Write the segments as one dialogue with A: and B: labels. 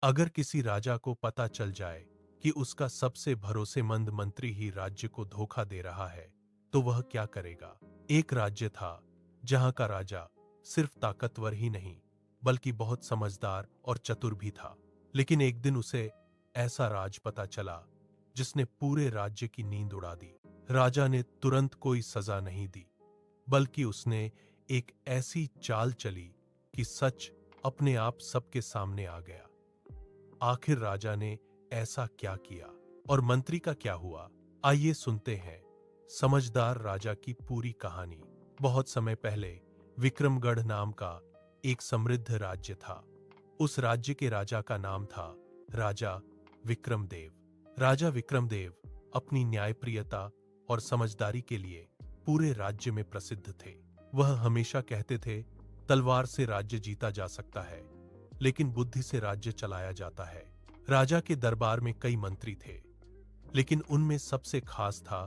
A: अगर किसी राजा को पता चल जाए कि उसका सबसे भरोसेमंद मंत्री ही राज्य को धोखा दे रहा है, तो वह क्या करेगा? एक राज्य था जहां का राजा सिर्फ ताकतवर ही नहीं, बल्कि बहुत समझदार और चतुर भी था। लेकिन एक दिन उसे ऐसा राज पता चला जिसने पूरे राज्य की नींद उड़ा दी। राजा ने तुरंत कोई सजा नहीं दी, बल्कि उसने एक ऐसी चाल चली कि सच अपने आप सबके सामने आ गया। आखिर राजा ने ऐसा क्या किया और मंत्री का क्या हुआ? आइए सुनते हैं समझदार राजा की पूरी कहानी। बहुत समय पहले विक्रमगढ़ नाम का एक समृद्ध राज्य था। उस राज्य के राजा का नाम था राजा विक्रमदेव। राजा विक्रमदेव अपनी न्यायप्रियता और समझदारी के लिए पूरे राज्य में प्रसिद्ध थे। वह हमेशा कहते थे, तलवार से राज्य जीता जा सकता है, लेकिन बुद्धि से राज्य चलाया जाता है। राजा के दरबार में कई मंत्री थे, लेकिन उनमें सबसे खास था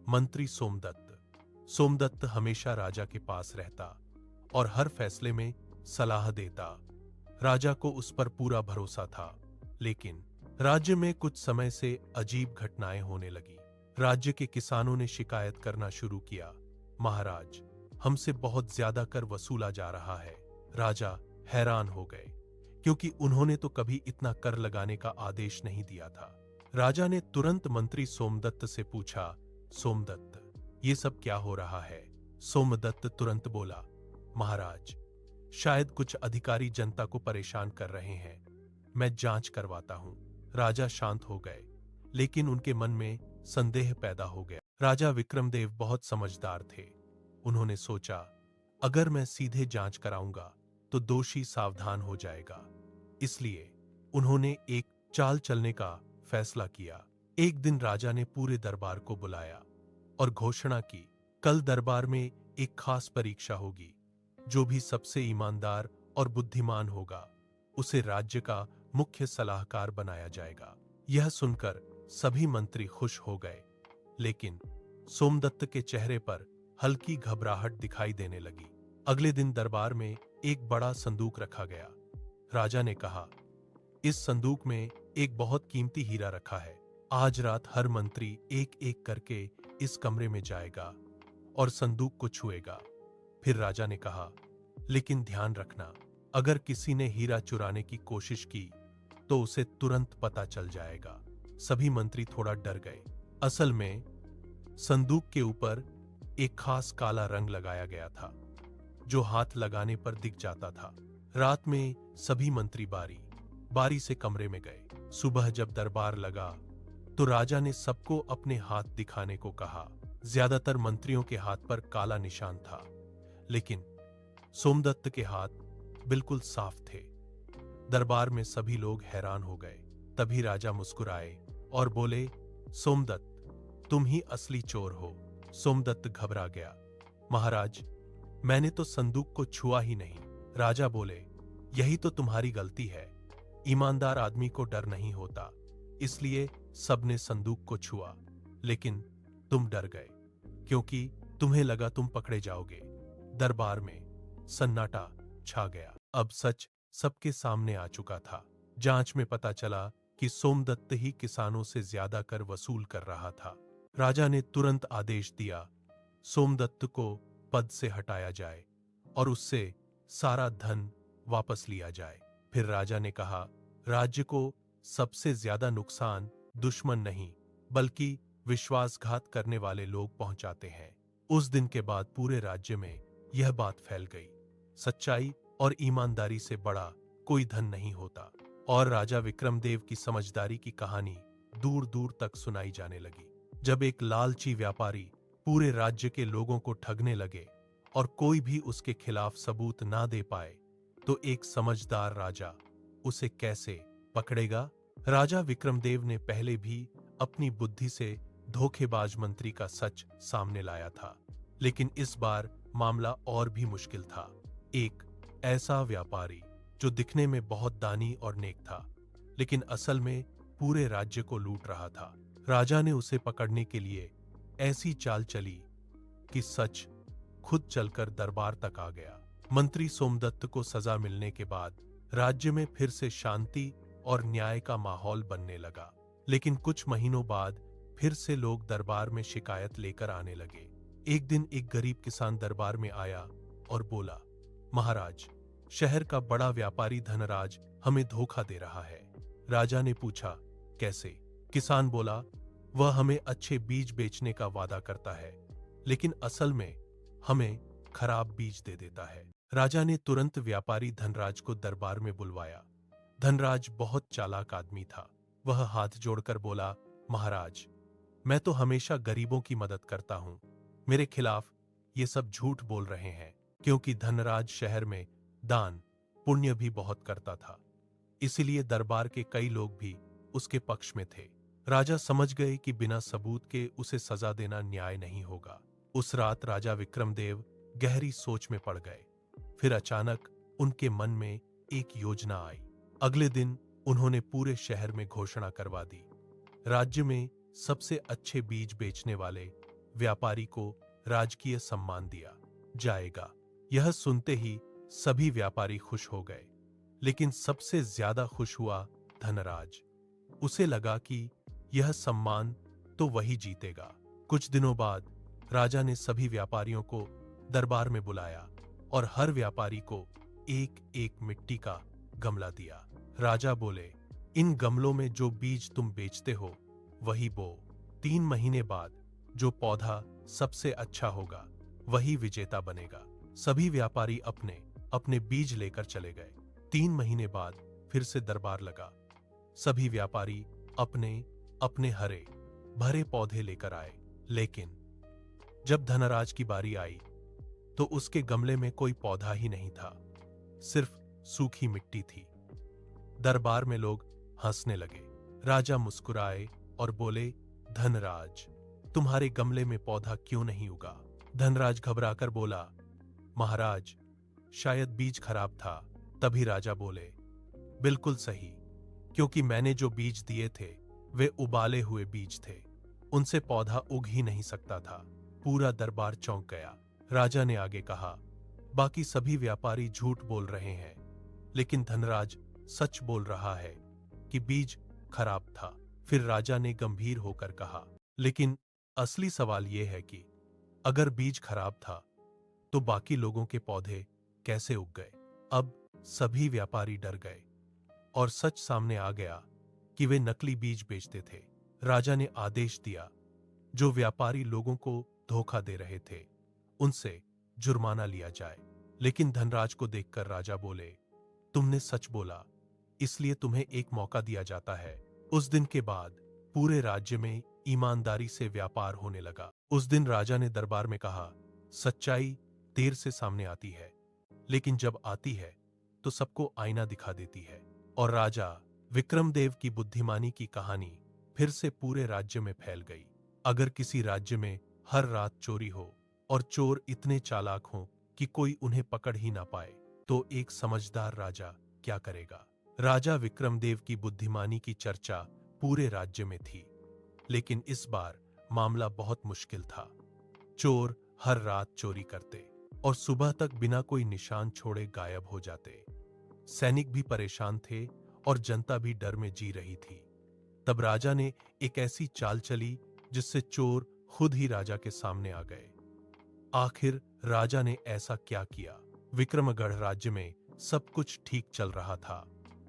A: मंत्री सोमदत्त। सोमदत्त हमेशा राजा के पास रहता और हर फैसले में सलाह देता। राजा को उस पर पूरा भरोसा था। लेकिन राज्य में कुछ समय से अजीब घटनाएं होने लगी। राज्य के किसानों ने शिकायत करना शुरू किया, महाराज, हमसे बहुत ज्यादा कर वसूला जा रहा है। राजा हैरान हो गए, क्योंकि उन्होंने तो कभी इतना कर लगाने का आदेश नहीं दिया था। राजा ने तुरंत मंत्री सोमदत्त से पूछा, सोमदत्त, ये सब क्या हो रहा है? सोमदत्त तुरंत बोला, महाराज, शायद कुछ अधिकारी जनता को परेशान कर रहे हैं, मैं जांच करवाता हूं। राजा शांत हो गए, लेकिन उनके मन में संदेह पैदा हो गया। राजा विक्रमदेव बहुत समझदार थे। उन्होंने सोचा, अगर मैं सीधे जांच कराऊंगा तो दोषी सावधान हो जाएगा। इसलिए उन्होंने एक चाल चलने का फैसला किया। एक दिन राजा ने पूरे दरबार को बुलाया और घोषणा की, कल दरबार में एक खास परीक्षा होगी। जो भी सबसे ईमानदार और बुद्धिमान होगा, उसे राज्य का मुख्य सलाहकार बनाया जाएगा। यह सुनकर सभी मंत्री खुश हो गए, लेकिन सोमदत्त के चेहरे पर हल्की घबराहट दिखाई देने लगी। अगले दिन दरबार में एक बड़ा संदूक रखा गया। राजा ने कहा, इस संदूक में एक बहुत कीमती हीरा रखा है। आज रात हर मंत्री एक एक करके इस कमरे में जाएगा और संदूक को छुएगा। फिर राजा ने कहा, लेकिन ध्यान रखना, अगर किसी ने हीरा चुराने की कोशिश की तो उसे तुरंत पता चल जाएगा। सभी मंत्री थोड़ा डर गए। असल में संदूक के ऊपर एक खास काला रंग लगाया गया था, जो हाथ लगाने पर दिख जाता था। रात में सभी मंत्री बारी बारी से कमरे में गए। सुबह जब दरबार लगा तो राजा ने सबको अपने हाथ दिखाने को कहा। ज्यादातर मंत्रियों के हाथ पर काला निशान था, लेकिन सोमदत्त के हाथ बिल्कुल साफ थे। दरबार में सभी लोग हैरान हो गए। तभी राजा मुस्कुराए और बोले, सोमदत्त, तुम ही असली चोर हो। सोमदत्त घबरा गया, महाराज, मैंने तो संदूक को छुआ ही नहीं। राजा बोले, यही तो तुम्हारी गलती है। ईमानदार आदमी को डर नहीं होता, इसलिए सबने संदूक को छुआ, लेकिन तुम डर गए क्योंकि तुम्हें लगा तुम पकड़े जाओगे। दरबार में सन्नाटा छा गया। अब सच सबके सामने आ चुका था। जांच में पता चला कि सोमदत्त ही किसानों से ज्यादा कर वसूल कर रहा था। राजा ने तुरंत आदेश दिया, सोमदत्त को पद से हटाया जाए और उससे सारा धन वापस लिया जाए। फिर राजा ने कहा, राज्य को सबसे ज्यादा नुकसान दुश्मन नहीं, बल्कि विश्वासघात करने वाले लोग पहुंचाते हैं। उस दिन के बाद पूरे राज्य में यह बात फैल गई, सच्चाई और ईमानदारी से बड़ा कोई धन नहीं होता। और राजा विक्रमदेव की समझदारी की कहानी दूर दूर तक सुनाई जाने लगी। जब एक लालची व्यापारी पूरे राज्य के लोगों को ठगने लगे और कोई भी उसके खिलाफ सबूत ना दे पाए, तो एक समझदार राजा उसे कैसे पकड़ेगा? राजा विक्रमदेव ने पहले भी अपनी बुद्धि से धोखेबाज मंत्री का सच सामने लाया था, लेकिन इस बार मामला और भी मुश्किल था। एक ऐसा व्यापारी जो दिखने में बहुत दानी और नेक था, लेकिन असल में पूरे राज्य को लूट रहा था। राजा ने उसे पकड़ने के लिए ऐसी चाल चली कि सच खुद चलकर दरबार तक आ गया। मंत्री सोमदत्त को सजा मिलने के बाद राज्य में फिर से शांति और न्याय का माहौल बनने लगा। लेकिन कुछ महीनों बाद फिर से लोग दरबार में शिकायत लेकर आने लगे। एक दिन एक गरीब किसान दरबार में आया और बोला, महाराज, शहर का बड़ा व्यापारी धनराज हमें धोखा दे रहा है। राजा ने पूछा, कैसे? किसान बोला, वह हमें अच्छे बीज बेचने का वादा करता है, लेकिन असल में हमें खराब बीज दे देता है। राजा ने तुरंत व्यापारी धनराज को दरबार में बुलवाया। धनराज बहुत चालाक आदमी था। वह हाथ जोड़कर बोला, महाराज, मैं तो हमेशा गरीबों की मदद करता हूं। मेरे खिलाफ ये सब झूठ बोल रहे हैं। क्योंकि धनराज शहर में दान पुण्य भी बहुत करता था, इसीलिए दरबार के कई लोग भी उसके पक्ष में थे। राजा समझ गए कि बिना सबूत के उसे सजा देना न्याय नहीं होगा। उस रात राजा विक्रमदेव गहरी सोच में पड़ गए। फिर अचानक उनके मन में एक योजना आई। अगले दिन उन्होंने पूरे शहर में घोषणा करवा दी, राज्य में सबसे अच्छे बीज बेचने वाले व्यापारी को राजकीय सम्मान दिया जाएगा। यह सुनते ही सभी व्यापारी खुश हो गए, लेकिन सबसे ज्यादा खुश हुआ धनराज। उसे लगा कि यह सम्मान तो वही जीतेगा। कुछ दिनों बाद राजा ने सभी व्यापारियों को दरबार में बुलाया और हर व्यापारी को एक एक मिट्टी का गमला दिया। राजा बोले, इन गमलों में जो बीज तुम बेचते हो वही बो। 3 महीने बाद जो पौधा सबसे अच्छा होगा वही विजेता बनेगा। सभी व्यापारी अपने अपने बीज लेकर चले गए। 3 महीने बाद फिर से दरबार लगा। सभी व्यापारी अपने अपने हरे भरे पौधे लेकर आए, लेकिन जब धनराज की बारी आई तो उसके गमले में कोई पौधा ही नहीं था, सिर्फ सूखी मिट्टी थी। दरबार में लोग हंसने लगे। राजा मुस्कुराए और बोले, धनराज, तुम्हारे गमले में पौधा क्यों नहीं उगा? धनराज घबराकर बोला, महाराज, शायद बीज खराब था। तभी राजा बोले, बिल्कुल सही, क्योंकि मैंने जो बीज दिए थे वे उबाले हुए बीज थे, उनसे पौधा उग ही नहीं सकता था। पूरा दरबार चौंक गया। राजा ने आगे कहा, बाकी सभी व्यापारी झूठ बोल रहे हैं, लेकिन धनराज सच बोल रहा है कि बीज खराब था। फिर राजा ने गंभीर होकर कहा, लेकिन असली सवाल यह है कि अगर बीज खराब था तो बाकी लोगों के पौधे कैसे उग गए? अब सभी व्यापारी डर गए और सच सामने आ गया कि वे नकली बीज बेचते थे। राजा ने आदेश दिया, जो व्यापारी लोगों को धोखा दे रहे थे उनसे जुर्माना लिया जाए। लेकिन धनराज को देखकर राजा बोले, तुमने सच बोला, इसलिए तुम्हें एक मौका दिया जाता है। उस दिन के बाद पूरे राज्य में ईमानदारी से व्यापार होने लगा। उस दिन राजा ने दरबार में कहा, सच्चाई देर से सामने आती है, लेकिन जब आती है तो सबको आईना दिखा देती है। और राजा विक्रमदेव की बुद्धिमानी की कहानी फिर से पूरे राज्य में फैल गई। अगर किसी राज्य में हर रात चोरी हो और चोर इतने चालाक हों कि कोई उन्हें पकड़ ही ना पाए, तो एक समझदार राजा क्या करेगा? राजा विक्रमदेव की बुद्धिमानी की चर्चा पूरे राज्य में थी, लेकिन इस बार मामला बहुत मुश्किल था। चोर हर रात चोरी करते और सुबह तक बिना कोई निशान छोड़े गायब हो जाते। सैनिक भी परेशान थे और जनता भी डर में जी रही थी। तब राजा ने एक ऐसी चाल चली जिससे चोर खुद ही राजा के सामने आ गए। आखिर राजा ने ऐसा क्या किया? विक्रमगढ़ राज्य में सब कुछ ठीक चल रहा था,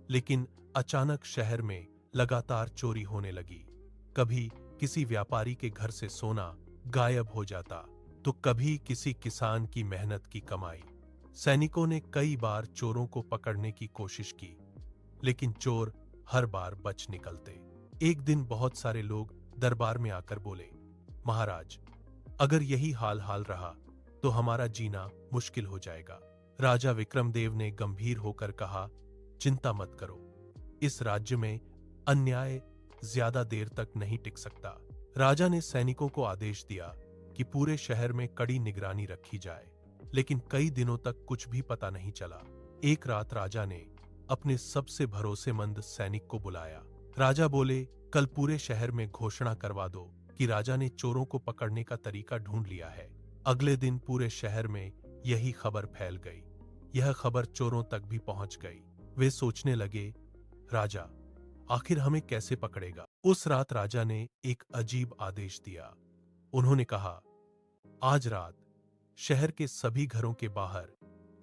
A: लेकिन अचानक शहर में लगातार चोरी होने लगी। कभी किसी व्यापारी के घर से सोना गायब हो जाता, तो कभी किसी किसान की मेहनत की कमाई। सैनिकों ने कई बार चोरों को पकड़ने की कोशिश की, लेकिन चोर हर बार बच निकलते। एक दिन बहुत सारे लोग दरबार में आकर बोले, महाराज, अगर यही हाल रहा तो हमारा जीना मुश्किल हो जाएगा। राजा विक्रमदेव ने गंभीर होकर कहा, चिंता मत करो, इस राज्य में अन्याय ज्यादा देर तक नहीं टिक सकता। राजा ने सैनिकों को आदेश दिया कि पूरे शहर में कड़ी निगरानी रखी जाए, लेकिन कई दिनों तक कुछ भी पता नहीं चला। एक रात राजा ने अपने सबसे भरोसेमंद सैनिक को बुलाया। राजा बोले, कल पूरे शहर में घोषणा करवा दो कि राजा ने चोरों को पकड़ने का तरीका ढूंढ लिया है। अगले दिन पूरे शहर में यही खबर फैल गई। यह खबर चोरों तक भी पहुंच गई। वे सोचने लगे, राजा, आखिर हमें कैसे पकड़ेगा? उस रात राजा ने एक अजीब आदेश दिया। उन्होंने कहा, आज रात शहर के सभी घरों के बाहर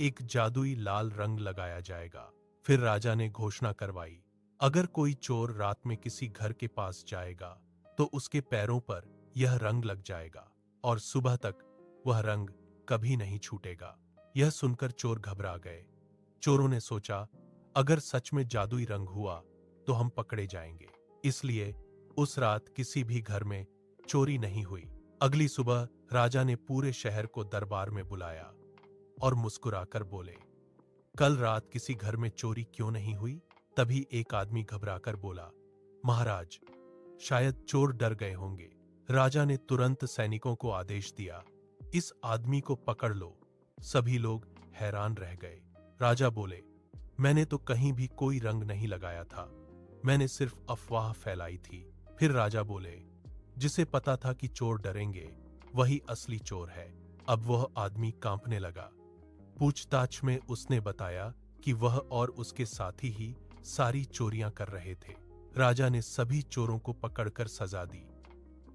A: एक जादुई लाल रंग लगाया जाएगा। फिर राजा ने घोषणा करवाई, अगर कोई चोर रात में किसी घर के पास जाएगा तो उसके पैरों पर यह रंग लग जाएगा और सुबह तक वह रंग कभी नहीं छूटेगा। यह सुनकर चोर घबरा गए। चोरों ने सोचा, अगर सच में जादुई रंग हुआ तो हम पकड़े जाएंगे। इसलिए उस रात किसी भी घर में चोरी नहीं हुई। अगली सुबह राजा ने पूरे शहर को दरबार में बुलाया और मुस्कुराकर बोले, कल रात किसी घर में चोरी क्यों नहीं हुई? तभी एक आदमी घबराकर बोला, महाराज, शायद चोर डर गए होंगे। राजा ने तुरंत सैनिकों को आदेश दिया, इस आदमी को पकड़ लो। सभी लोग हैरान रह गए। राजा बोले, मैंने तो कहीं भी कोई रंग नहीं लगाया था, मैंने सिर्फ अफवाह फैलाई थी। फिर राजा बोले, जिसे पता था कि चोर डरेंगे वही असली चोर है। अब वह आदमी कांपने लगा। पूछताछ में उसने बताया कि वह और उसके साथी ही सारी चोरियां कर रहे थे। राजा ने सभी चोरों को पकड़कर सजा दी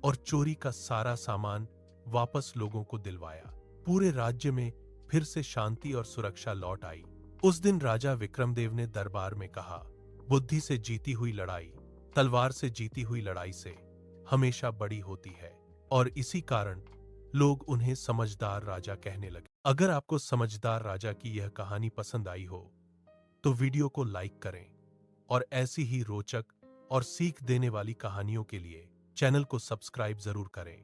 A: और चोरी का सारा सामान वापस लोगों को दिलवाया। पूरे राज्य में फिर से शांति और सुरक्षा लौट आई। उस दिन राजा विक्रमदेव ने दरबार में कहा, बुद्धि से जीती हुई लड़ाई तलवार से जीती हुई लड़ाई से हमेशा बड़ी होती है, और इसी कारण लोग उन्हें समझदार राजा कहने लगे। अगर आपको समझदार राजा की यह कहानी पसंद आई हो तो वीडियो को लाइक करें और ऐसी ही रोचक और सीख देने वाली कहानियों के लिए चैनल को सब्सक्राइब जरूर करें।